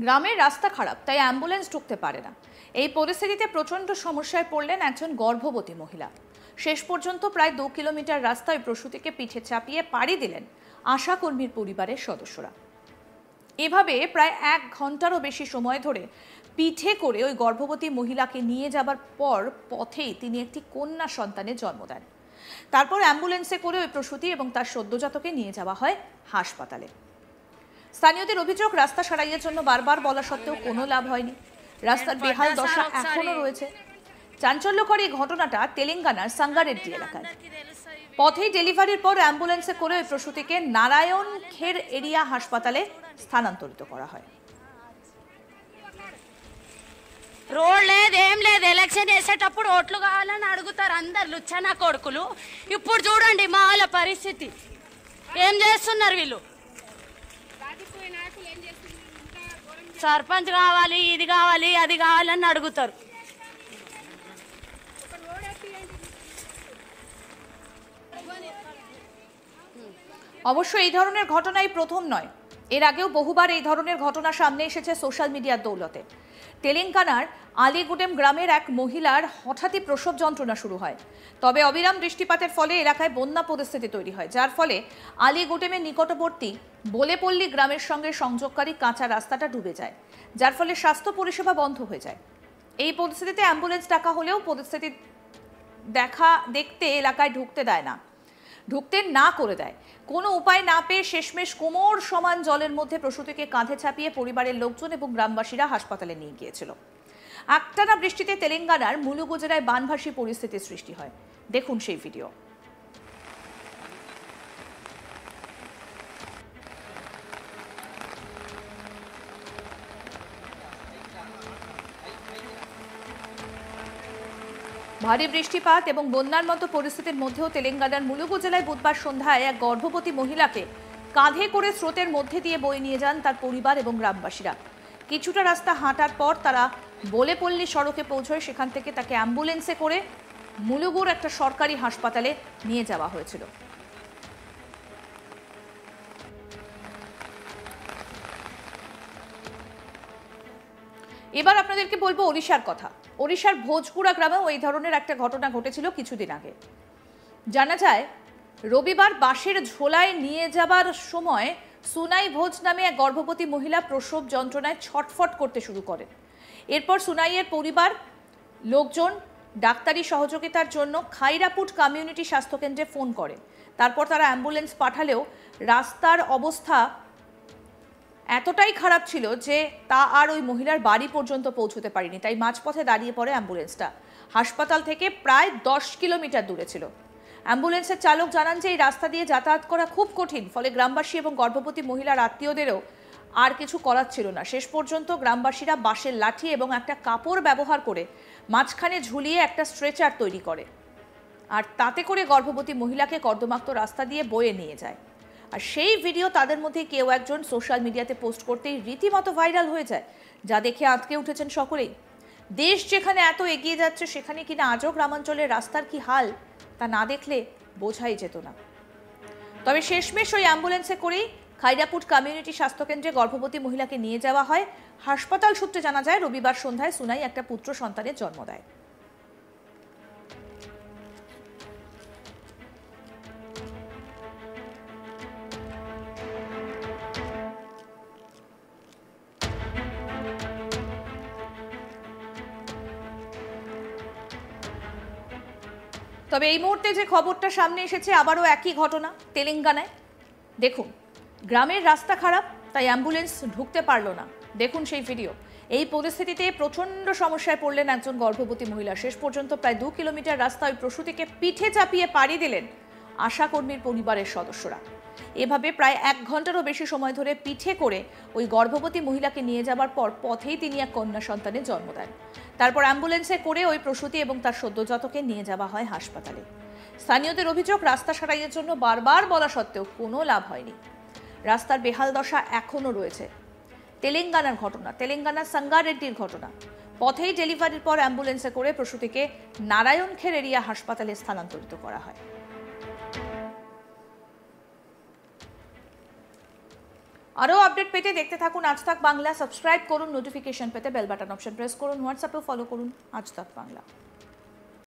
গ্রামের রাস্তা খারাপ, তাই অ্যাম্বুলেন্স ঢুকতে পারে না। এই পরিস্থিতিতে প্রচণ্ড সমস্যায় পড়লেন একজন গর্ভবতী মহিলা। শেষ পর্যন্ত প্রায় 2 কিলোমিটার রাস্তায় প্রসূতিকে পিঠে চাপিয়ে পাড়ি দিলেন আশাকর্মীর পরিবারের সদস্যরা। এভাবে প্রায় 1 ঘন্টারও বেশি সময় ধরে পিঠে করে ওই গর্ভবতী মহিলাকে নিয়ে যাবার পর পথেই তিনি একটি কন্যা সন্তানের জন্ম দেন। তারপর অ্যাম্বুলেন্সে করে ওই প্রসূতি এবং তার সদ্যজাতকে নিয়ে যাওয়া হয় হাসপাতালে। স্থানীয়দের অভিযোগ, রাস্তা সারাইয়ের জন্য বারবার বলা সত্ত্বেও কোনো লাভ হয়নি। রাস্তার বেহাল দশা এখনো রয়েছে। চাঞ্চল্যকর এই ঘটনাটা তেলেঙ্গানার সাঙ্গারেড্ডি এলাকায়। পথেই ডেলিভারির পর অ্যাম্বুলেন্সে করে ওই প্রসূতিকে নারায়ণ খের এরিয়া হাসপাতালে স্থানান্তরিত করা হয়। రోడ్ లేదు, ఏం లేదు. ఎలక్షన్ చేసేటప్పుడు ఓట్లు కావాలని అడుగుతారు అందరు లుచ్చనా కొడుకులు. ఇప్పుడు చూడండి మా వాళ్ళ పరిస్థితి ఏం చేస్తున్నారు వీళ్ళు. సర్పంచ్ కావాలి, ఇది కావాలి, అది కావాలని అడుగుతారు. অবশ্য এই ধরনের ঘটনাই প্রথম নয়। এর আগেও বহুবার এই ধরনের ঘটনা সামনে এসেছে সোশ্যাল মিডিয়ার দৌলতে। তেলেঙ্গানার আলিগুডেম গ্রামের এক মহিলার হঠাৎই প্রসব যন্ত্রণা শুরু হয়। তবে অবিরাম বৃষ্টিপাতের ফলে এলাকায় বন্যা পরিস্থিতি তৈরি হয়, যার ফলে আলিগুডেমের নিকটবর্তী বলেপল্লী গ্রামের সঙ্গে সংযোগকারী কাঁচা রাস্তাটা ডুবে যায়, যার ফলে স্বাস্থ্য পরিষেবা বন্ধ হয়ে যায়। এই পরিস্থিতিতে অ্যাম্বুলেন্স ডাকা হলেও পরিস্থিতি দেখতে এলাকায় ঢুকতে না করে দেয়। কোনো উপায় না পেয়ে শেষমেশ কোমর সমান জলের মধ্যে প্রসূতিকে কাঁধে চাপিয়ে পরিবারের লোকজন এবং গ্রামবাসীরা হাসপাতালে নিয়ে গিয়েছিল। একটানা বৃষ্টিতে তেলেঙ্গানার মুলুগু জেলায় বানভাসী পরিস্থিতির সৃষ্টি হয়। দেখুন সেই ভিডিও। ভারী বৃষ্টিপাত এবং বন্যার মতো পরিস্থিতির মধ্যেও তেলেঙ্গানার মুলুগু জেলায় বুধবার সন্ধ্যায় এক গর্ভবতী মহিলাকে কাঁধে করে স্রোতের মধ্যে দিয়ে বয়ে নিয়ে যান তার পরিবার এবং গ্রামবাসীরা। কিছুটা রাস্তা হাঁটার পর তারা বলেপল্লী সড়কে পৌঁছয়। সেখান থেকে তাকে অ্যাম্বুলেন্সে করে মুলুগুর একটা সরকারি হাসপাতালে নিয়ে যাওয়া হয়েছিল। এবার আপনাদেরকে বলবো ওড়িশার কথা। ওড়িশার ভোজপুরা গ্রামেও এই ধরনের একটা ঘটনা ঘটেছিল কিছুদিন আগে। জানা যায়, রবিবার বাঁশের ঝোলায় নিয়ে যাবার সময় সুনাই ভোজ নামে এক গর্ভবতী মহিলা প্রসব যন্ত্রণায় ছটফট করতে শুরু করেন। এরপর সুনাইয়ের পরিবার লোকজন ডাক্তারি সহযোগিতার জন্য খাইরাপুট কমিউনিটি স্বাস্থ্যকেন্দ্রে ফোন করে। তারপর তারা অ্যাম্বুলেন্স পাঠালেও রাস্তার অবস্থা এতটাই খারাপ ছিল যে তা আর ওই মহিলার বাড়ি পর্যন্ত পৌঁছতে পারেনি। তাই মাঝপথে দাঁড়িয়ে পড়ে অ্যাম্বুলেন্সটা। হাসপাতাল থেকে প্রায় 10 কিলোমিটার দূরে ছিল। অ্যাম্বুলেন্সের চালক জানান যে এই রাস্তা দিয়ে যাতায়াত করা খুব কঠিন, ফলে গ্রামবাসী এবং গর্ভবতী মহিলার আত্মীয়দেরও আর কিছু করার ছিল না। শেষ পর্যন্ত গ্রামবাসীরা বাঁশের লাঠি এবং একটা কাপড় ব্যবহার করে মাঝখানে ঝুলিয়ে একটা স্ট্রেচার তৈরি করে, আর তাতে করে গর্ভবতী মহিলাকে কর্দমাক্ত রাস্তা দিয়ে বয়ে নিয়ে যায়। আর সেই ভিডিও তাদের মধ্যে কেউ একজন সোশ্যাল মিডিয়াতে পোস্ট করতেই রীতিমতো ভাইরাল হয়ে যায়, যা দেখে আঁতকে উঠেছেন সকলেই। দেশ যেখানে এত এগিয়ে যাচ্ছে, সেখানে কিনা আজও গ্রামাঞ্চলের রাস্তার কি হাল তা না দেখলে বোঝাই যেত না। তবে শেষমেশ ওই অ্যাম্বুলেন্সে করেই খাইরাপুট কমিউনিটি স্বাস্থ্যকেন্দ্রে গর্ভবতী মহিলাকে নিয়ে যাওয়া হয়। হাসপাতাল সূত্রে জানা যায়, রবিবার সন্ধ্যায় সুনাই একটা পুত্র সন্তানের জন্ম দেয়। তবে এই মুহূর্তে যে খবরটা সামনে এসেছে, আবারও একই ঘটনা তেলেঙ্গানায়। দেখুন, গ্রামের রাস্তা খারাপ, তাই অ্যাম্বুলেন্স ঢুকতে পারলো না। দেখুন সেই ভিডিও। এই পরিস্থিতিতে প্রচণ্ড সমস্যায় পড়লেন একজন গর্ভবতী মহিলা। শেষ পর্যন্ত প্রায় 2 কিলোমিটার রাস্তা ওই প্রসূতিকে পিঠে চাপিয়ে পাড়ি দিলেন আশাকর্মীর পরিবারের সদস্যরা। এভাবে প্রায় 1 ঘন্টারও বেশি সময় ধরে পিঠে করে ওই গর্ভবতী মহিলাকে নিয়ে যাবার পর পথেই তিনি এক কন্যা সন্তানের জন্ম দেন। তারপর অ্যাম্বুলেন্সে করে ওই প্রসূতি এবং তার সদ্যজাতকে নিয়ে যাওয়া হয় হাসপাতালে। স্থানীয়দের অভিযোগ, রাস্তা সারাইয়ের জন্য বারবার বলা সত্ত্বেও কোনো লাভ হয়নি। রাস্তার বেহাল দশা এখনো রয়েছে। তেলেঙ্গানার ঘটনা, তেলেঙ্গানার সাঙ্গারেড্ডির ঘটনা। পথেই ডেলিভারির পর অ্যাম্বুলেন্সে করে প্রসূতিকে নারায়ণ খের এরিয়া হাসপাতালে স্থানান্তরিত করা হয়। আরও আপডেট পেতে দেখতে থাকুন আজ তাক বাংলা। সাবস্ক্রাইব করুন, নোটিফিকেশন পেতে বেল বাটন অপশন প্রেস করুন, হোয়াটসঅ্যাপেও ফলো করুন আজ তাক বাংলা।